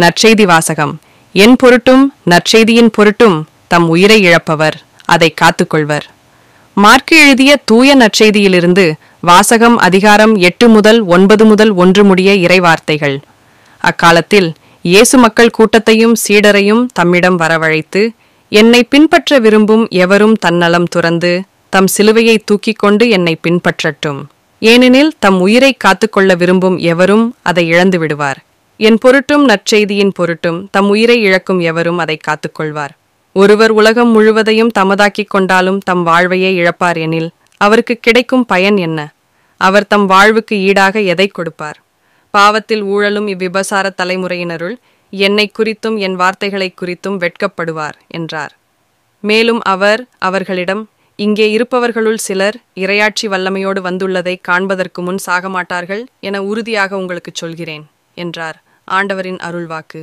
நற்செய்தி வாசகம். என் பொருட்டும் நற்செய்தியின் பொருட்டும் தம் உயிரை இழப்பவர் அதை காத்துக்கொள்வர். மார்க்கு எழுதிய தூய நற்செய்தியிலிருந்து வாசகம். அதிகாரம் 8 முதல் 9 முதல் 1 முடிய இறைவார்த்தைகள். அக்காலத்தில் இயேசு மக்கள் கூட்டத்தையும் சீடரையும் தம்மிடம் வரவழைத்து, என்னை பின்பற்ற விரும்பும் எவரும் தன்னலம் துறந்து தம் சிலுவையை தூக்கிக் கொண்டு என்னை பின்பற்றட்டும். ஏனெனில் தம் உயிரை காத்துக்கொள்ள விரும்பும் எவரும் அதை இழந்து விடுவார். என் பொருட்டும் நற்செய்தியின் பொருட்டும் தம் உயிரை இழக்கும் எவரும் அதை காத்துக்கொள்வார். ஒருவர் உலகம் முழுவதையும் தமதாக்கிக் கொண்டாலும் தம் வாழ்வையே இழப்பார் எனில் அவருக்கு கிடைக்கும் பயன் என்ன? அவர் தம் வாழ்வுக்கு ஈடாக எதை கொடுப்பார்? பாவத்தில் ஊழலும் இவ்விபசார தலைமுறையினருள் என்னை குறித்தும் என் வார்த்தைகளை குறித்தும் வெட்கப்படுவார் என்றார். மேலும் அவர் அவர்களிடம், இங்கே இருப்பவர்களுள் சிலர் இறையாட்சி வல்லமையோடு வந்துள்ளதை காண்பதற்கு முன் சாகமாட்டார்கள் என உறுதியாக உங்களுக்கு சொல்கிறேன் என்றார். ஆண்டவரின் அருள்வாக்கு.